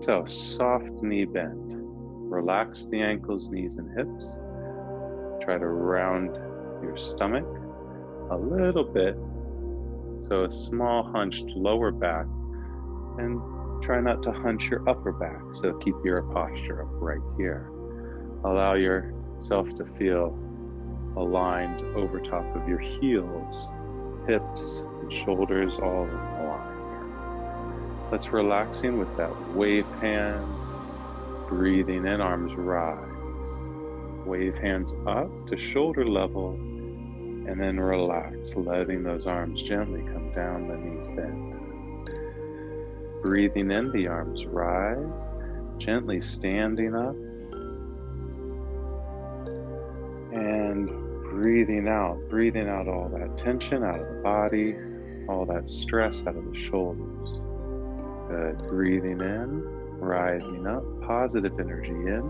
So, soft knee bend. Relax the ankles, knees, and hips. Try to round your stomach a little bit. So a small hunched lower back, and try not to hunch your upper back. So keep your posture up right here. Allow yourself to feel aligned over top of your heels, hips, and shoulders all aligned. Let's relaxing with that wave hand. Breathing in, arms rise. Wave hands up to shoulder level, and then relax, letting those arms gently come down, the knees bend. Breathing in, the arms rise, gently standing up. And breathing out all that tension out of the body, all that stress out of the shoulders. Good. Breathing in, rising up, positive energy in.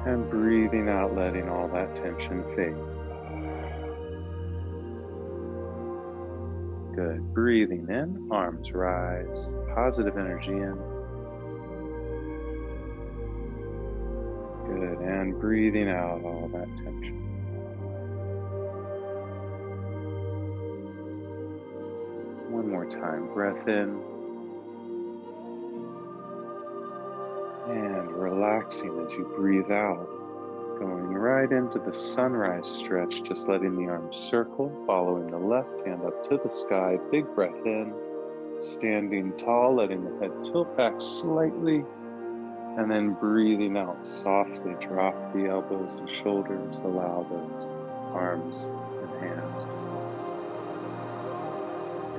And breathing out, letting all that tension fade. Good. Breathing in, arms rise, positive energy in. Good. And breathing out all that tension. One more time. Breath in. And relaxing as you breathe out, going right into the sunrise stretch, just letting the arms circle, following the left hand up to the sky. Big breath in, standing tall, letting the head tilt back slightly, and then breathing out softly. Drop the elbows and shoulders, allow those arms and hands.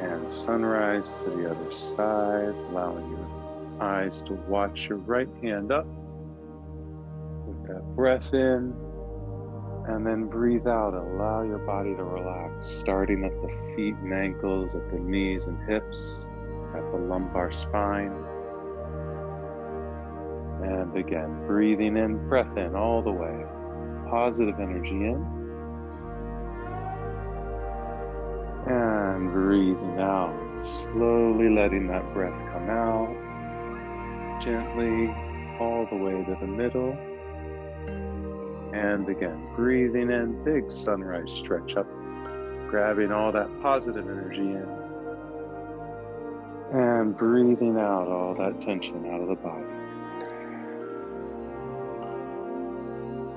And sunrise to the other side, allowing your eyes to watch your right hand up with that breath in, and then breathe out. Allow your body to relax, starting at the feet and ankles, at the knees and hips, at the lumbar spine. And again, breathing in, breath in all the way, positive energy in, and breathing out, slowly letting that breath come out. Gently all the way to the middle. And again, breathing in, big sunrise stretch up, grabbing all that positive energy in. And breathing out all that tension out of the body.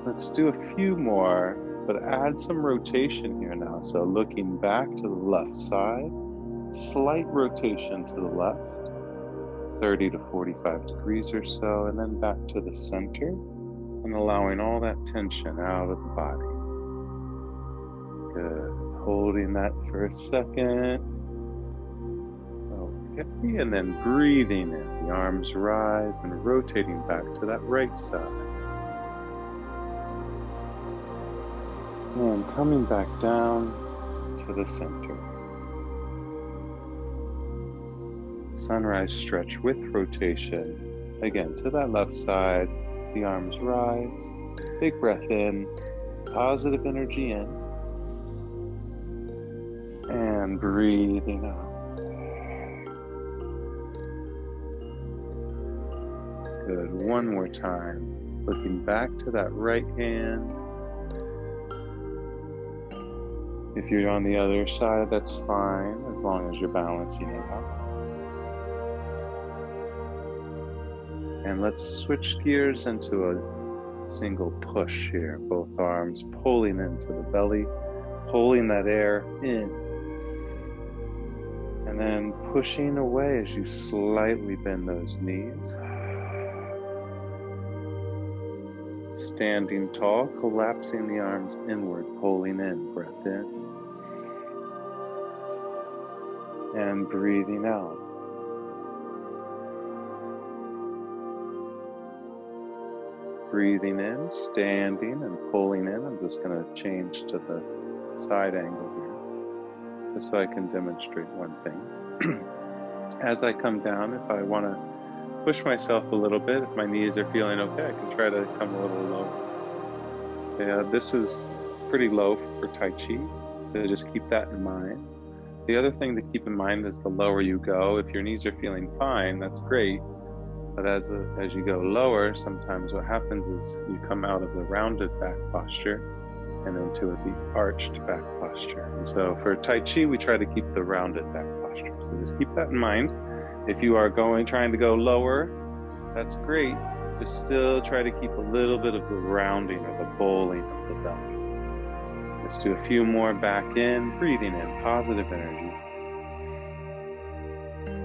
Let's do a few more, but add some rotation here now. So looking back to the left side, slight rotation to the left. 30 to 45 degrees or so, and then back to the center, and allowing all that tension out of the body. Good. Holding that for a second. Okay, and then breathing in. The arms rise and rotating back to that right side. And coming back down to the center. Sunrise stretch with rotation. Again, to that left side, the arms rise. Big breath in, positive energy in. And breathing out. Good. One more time. Looking back to that right hand. If you're on the other side, that's fine, as long as you're balancing it out. And let's switch gears into a single push here. Both arms pulling into the belly, pulling that air in. And then pushing away as you slightly bend those knees. Standing tall, collapsing the arms inward, pulling in, breath in. And breathing out. Breathing in, standing and pulling in. I'm just going to change to the side angle here, just so I can demonstrate one thing. As I come down, if I want to push myself a little bit, if my knees are feeling okay, I can try to come a little low. Yeah, this is pretty low for Tai Chi, so just keep that in mind. The other thing to keep in mind is the lower you go, if your knees are feeling fine, that's great. But as you go lower, sometimes what happens is you come out of the rounded back posture and into the arched back posture. And so for Tai Chi, we try to keep the rounded back posture. So just keep that in mind. If you are trying to go lower, that's great. Just still try to keep a little bit of the rounding or the bowling of the belly. Let's do a few more back in, breathing in positive energy.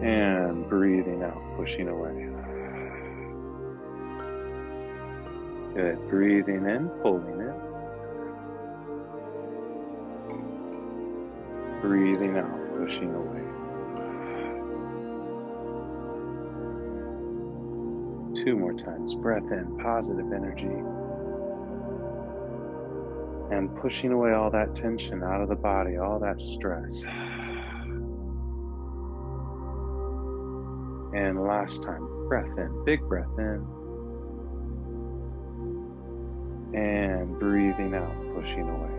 And breathing out, pushing away. Good, breathing in, pulling in. Breathing out, pushing away. 2 more times, breath in, positive energy. And pushing away all that tension out of the body, all that stress. And last time, breath in, big breath in. And breathing out, pushing away.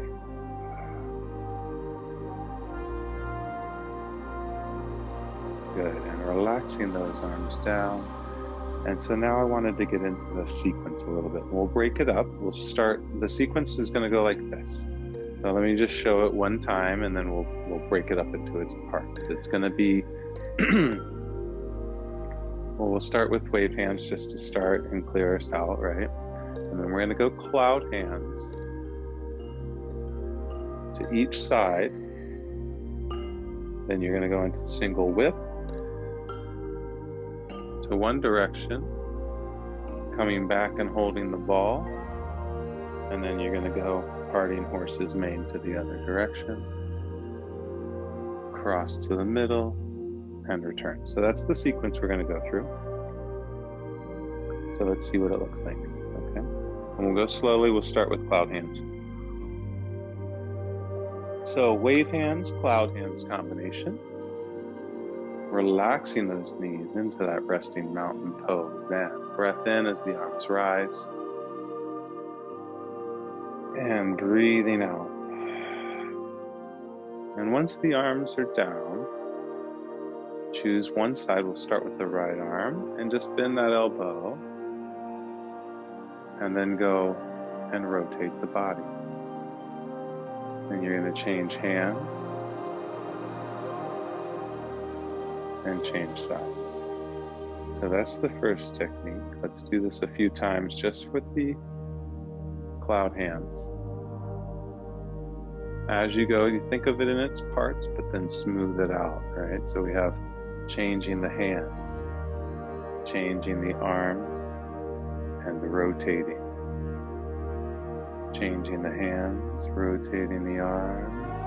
Good, and relaxing those arms down. And so now I wanted to get into the sequence a little bit. We'll break it up. We'll start, the sequence is going to go like this. So let me just show it one time and then we'll break it up into its parts. It's going to be, well, we'll start with wave hands just to start and clear us out, right? And then we're going to go cloud hands to each side. Then you're going to go into single whip to one direction, coming back and holding the ball. And then you're going to go parting horse's mane to the other direction, cross to the middle, and return. So that's the sequence we're going to go through. So let's see what it looks like. Okay. And we'll go slowly. We'll start with cloud hands. So wave hands, cloud hands combination. Relaxing those knees into that resting mountain pose. And breath in as the arms rise. And breathing out. And once the arms are down, choose one side. We'll start with the right arm and just bend that elbow. And then go and rotate the body. And you're going to change hand and change side. So that's the first technique. Let's do this a few times just with the cloud hands. As you go, you think of it in its parts, but then smooth it out, right? So we have changing the hands, changing the arms, and rotating. Changing the hands, rotating the arms,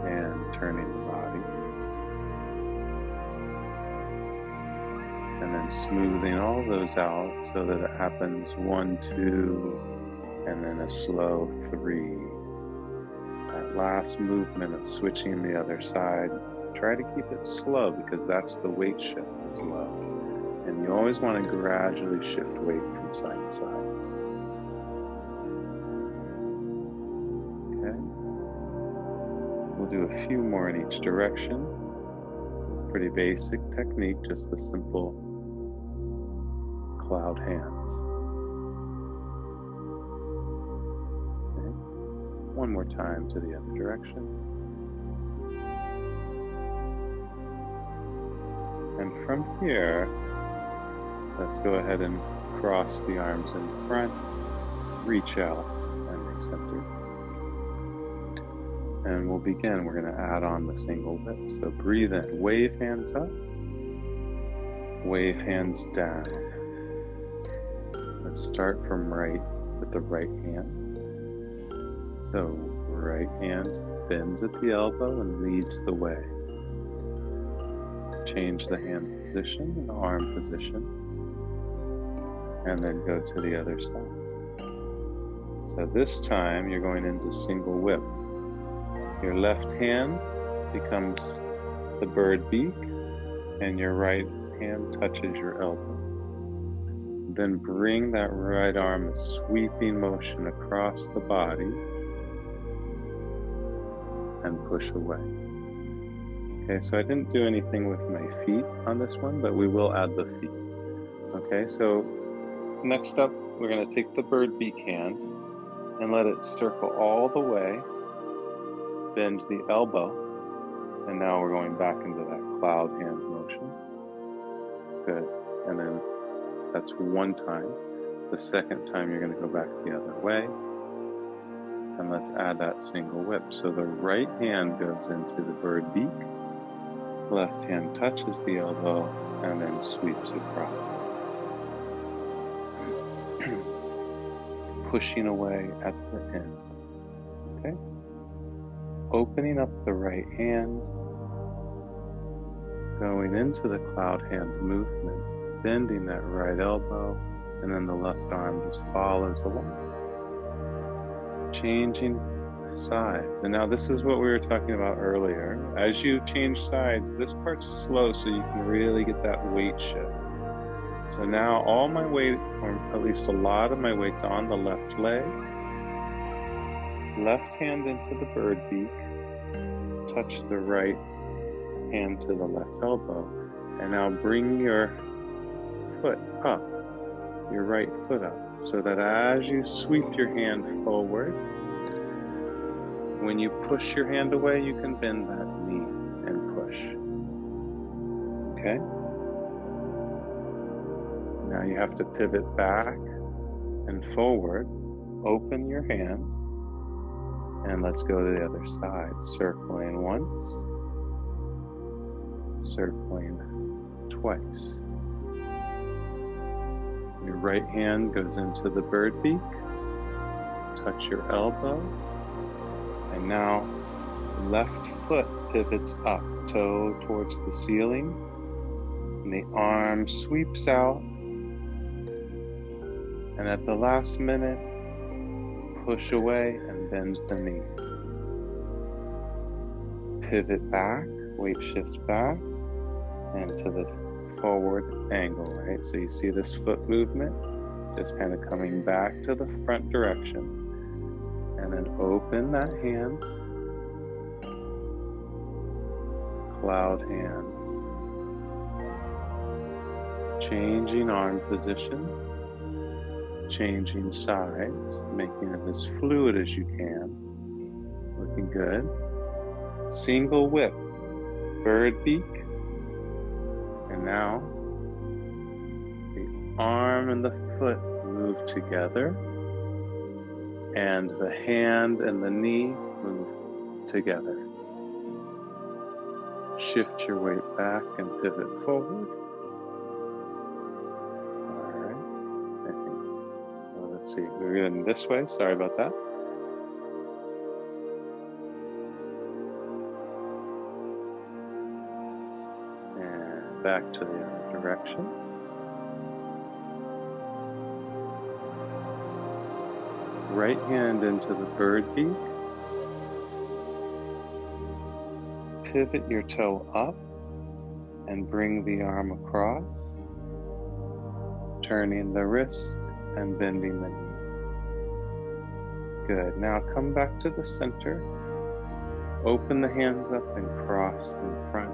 and turning the body. And then smoothing all those out so that it happens 1, 2, and then a slow 3. That last movement of switching the other side, try to keep it slow because that's the weight shift is low. And you always want to gradually shift weight from side to side. Okay. We'll do a few more in each direction. It's a pretty basic technique, just the simple cloud hands. Okay. One more time to the other direction. And from here, let's go ahead and cross the arms in front, reach out and recenter. And we'll begin. We're going to add on the single whip. So breathe in, wave hands up, wave hands down. Let's start from right with the right hand. So right hand bends at the elbow and leads the way. Change the hand position and the arm position. And then go to the other side. So this time you're going into single whip. Your left hand becomes the bird beak and your right hand touches your elbow. Then bring that right arm, a sweeping motion across the body. and push away. Okay, so I didn't do anything with my feet on this one, but we will add the feet. Okay, so next up, we're going to take the bird beak hand and let it circle all the way, bend the elbow, and now we're going back into that cloud hand motion. Good, and then that's one time. The second time you're going to go back the other way, and let's add that single whip. So the right hand goes into the bird beak, left hand touches the elbow, and then sweeps across. Pushing away at the end. Okay? Opening up the right hand, going into the cloud hand movement, bending that right elbow, and then the left arm just follows along. Changing sides. And now this is what we were talking about earlier. As you change sides, this part's slow so you can really get that weight shift. So now all my weight, or at least a lot of my weight's on the left leg. Left hand into the bird beak. Touch the right hand to the left elbow. And now bring your foot up, your right foot up, so that as you sweep your hand forward, when you push your hand away, you can bend that knee and push. Okay? Now you have to pivot back and forward, open your hand, and let's go to the other side. Circling once, circling twice. Your right hand goes into the bird beak, touch your elbow, and now left foot pivots up, toe towards the ceiling, and the arm sweeps out, and at the last minute, push away and bend the knee. Pivot back, weight shifts back, and to the forward angle, right? So you see this foot movement, just kind of coming back to the front direction. And then open that hand, cloud hand, changing arm position, changing sides, making it as fluid as you can. Looking good. Single whip, bird beak, and now the arm and the foot move together, and the hand and the knee move together. Shift your weight back and pivot forward. All right. Well, let's see. We're going this way. Sorry about that. And back to the other direction. Right hand into the bird beak. Pivot your toe up and bring the arm across, turning the wrist and bending the knee. Good. Now come back to the center. Open the hands up and cross in front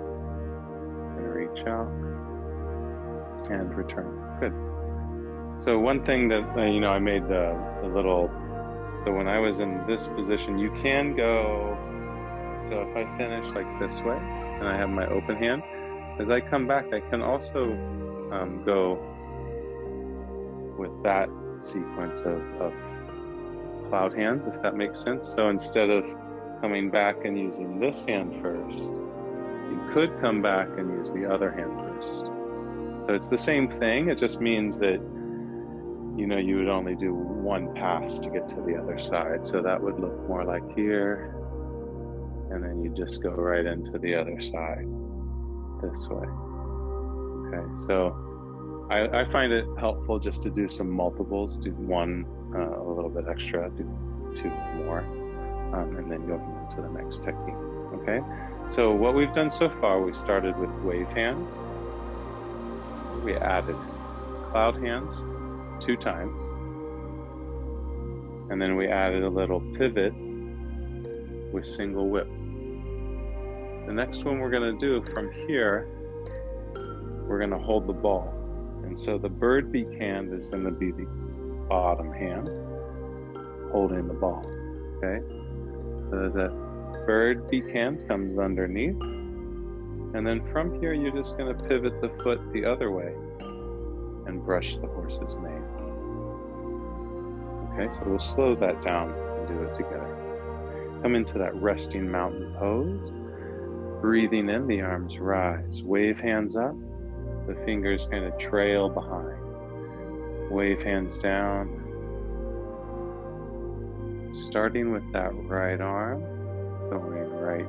and reach out and return. Good. So one thing that, I made the little, so when I was in this position, you can go, so if I finish like this way, and I have my open hand, as I come back, I can also go with that sequence of cloud hands, if that makes sense. So instead of coming back and using this hand first, you could come back and use the other hand first. So it's the same thing, it just means that you would only do one pass to get to the other side. So that would look more like here, and then you just go right into the other side this way. Okay, so I find it helpful just to do some multiples, do one a little bit extra, do two more, and then go into the next technique. Okay, so what we've done so far, we started with wave hands. We added cloud hands 2 times, and then we added a little pivot with single whip. The next one we're going to do from here, we're going to hold the ball. And so the bird beak hand is going to be the bottom hand holding the ball. Okay? So the bird beak hand comes underneath. And then from here, you're just going to pivot the foot the other way and brush the horse's mane. Okay, so we'll slow that down and do it together. Come into that resting mountain pose. Breathing in, the arms rise. Wave hands up. The fingers kind of trail behind. Wave hands down. Starting with that right arm, going right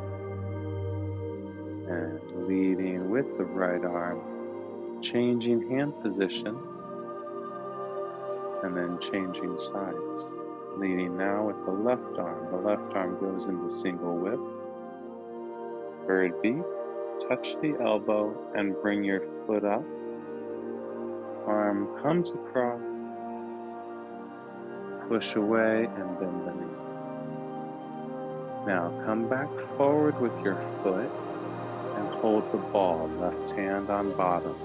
and leading with the right arm, changing hand positions, and then changing sides. Leading now with the left arm. The left arm goes into single whip. Bird beak. Touch the elbow and bring your foot up. Arm comes across. Push away and bend the knee. Now come back forward with your foot and hold the ball, left hand on bottom.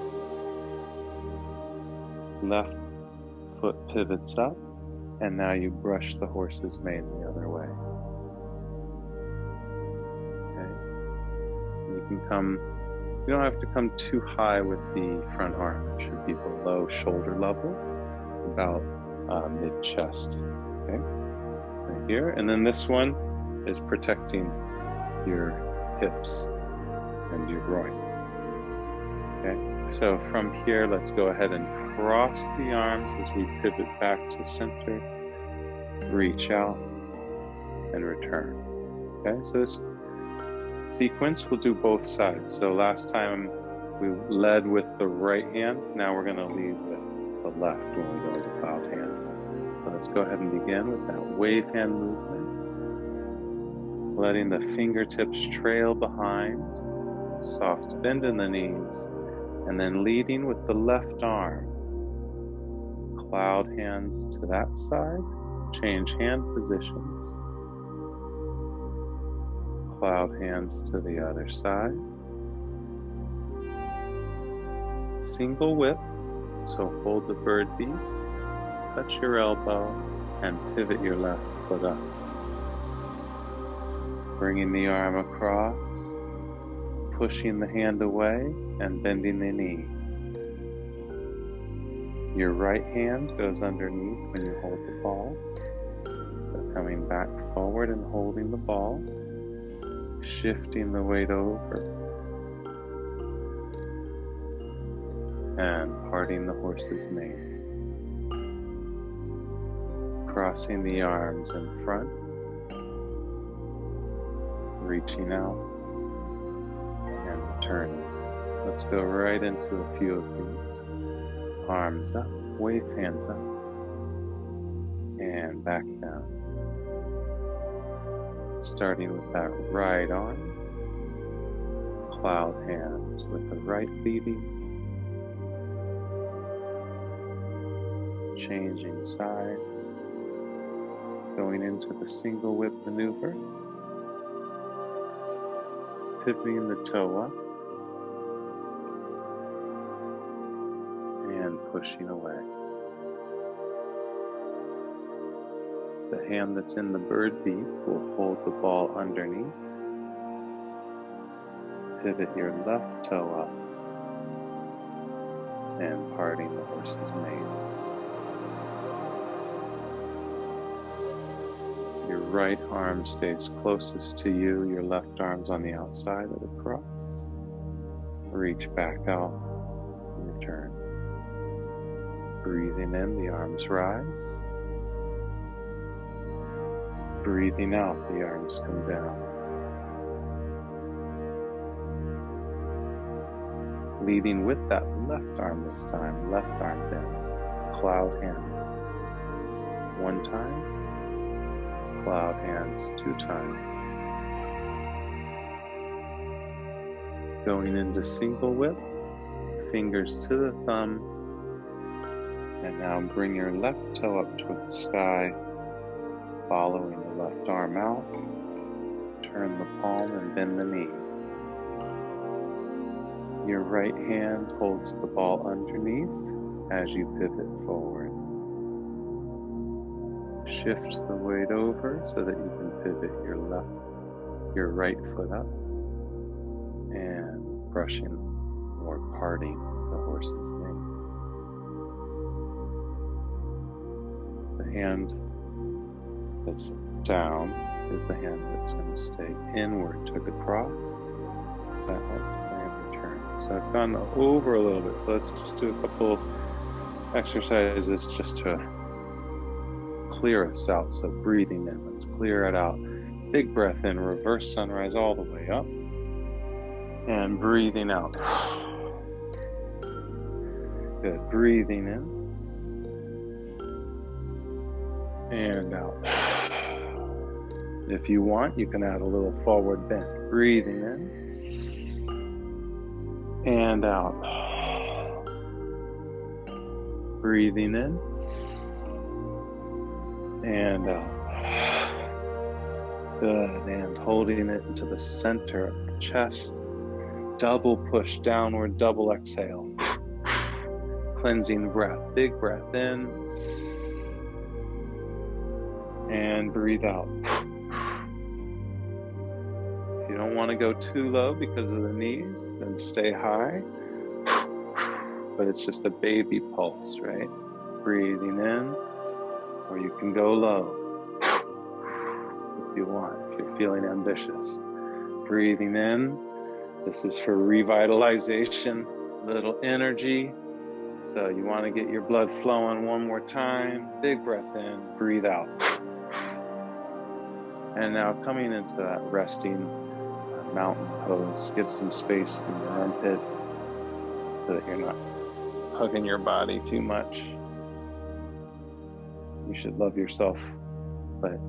Left foot pivots up, and now you brush the horse's mane the other way. You don't have to come too high with the front arm. It should be below shoulder level, about mid-chest. Okay, right here. And then this one is protecting your hips and your groin. Okay, so from here, let's go ahead and cross the arms as we pivot back to center. Reach out and return. Okay, so this sequence will do both sides. So last time we led with the right hand. Now we're going to lead with the left when we go to cloud hands. So let's go ahead and begin with that wave hand movement. Letting the fingertips trail behind. Soft bend in the knees. And then leading with the left arm. Cloud hands to that side. Change hand positions. Cloud hands to the other side. Single whip, so hold the bird beak, touch your elbow, and pivot your left foot up. Bringing the arm across, pushing the hand away, and bending the knee. Your right hand goes underneath when you hold the ball. So coming back forward and holding the ball. Shifting the weight over and parting the horse's mane. Crossing the arms in front, reaching out and returning. Let's go right into a few of these. Arms up, wave hands up, and back down. Starting with that right arm, cloud hands with the right leading, changing sides, going into the single whip maneuver, pivoting the toe up, and pushing away. The hand that's in the bird beak will hold the ball underneath. Pivot your left toe up and parting the horse's mane. Your right arm stays closest to you. Your left arm's on the outside of the cross. Reach back out and return. Breathing in, the arms rise. Breathing out, the arms come down. Leading with that left arm this time, left arm bends. Cloud hands. One time. Cloud hands 2 times. Going into single whip, fingers to the thumb. And now bring your left toe up toward the sky. Following the left arm out, turn the palm and bend the knee. Your right hand holds the ball underneath as you pivot forward. Shift the weight over so that you can pivot your right foot up and brushing or parting the horse's mane. The hand that's down is the hand that's going to stay inward to the cross. That helps. And return. So I've gone over a little bit. So let's just do a couple exercises just to clear us out. So breathing in, let's clear it out. Big breath in, reverse sunrise all the way up. And breathing out. Good. Breathing in. And out. If you want, you can add a little forward bend. Breathing in. And out. Breathing in. And out. Good. And holding it into the center of the chest. Double push downward, double exhale. Cleansing breath. Big breath in. And breathe out. If you don't want to go too low because of the knees, then stay high. But it's just a baby pulse, right? Breathing in, or you can go low if you want, if you're feeling ambitious. Breathing in, this is for revitalization, little energy. So you want to get your blood flowing one more time. Big breath in, breathe out. And now coming into that resting mountain pose, give some space in your armpit so that you're not hugging your body too much. You should love yourself, but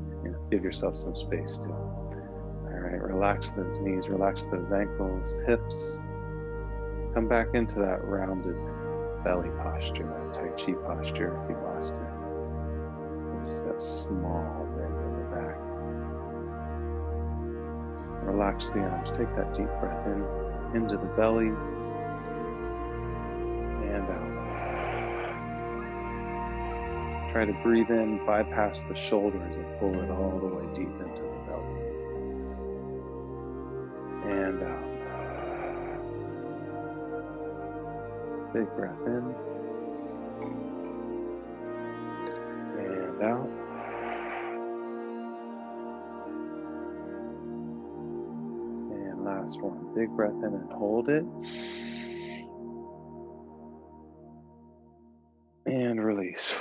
give yourself some space too. All right, relax those knees, relax those ankles, hips. Come back into that rounded belly posture, that Tai Chi posture if you lost it. Just that small bend in the back. Relax the arms. Take that deep breath in, into the belly, and out. Try to breathe in, bypass the shoulders, and pull it all the way deep into the belly. And out. Big breath in. And out. Last one. Big breath in and hold it. And release.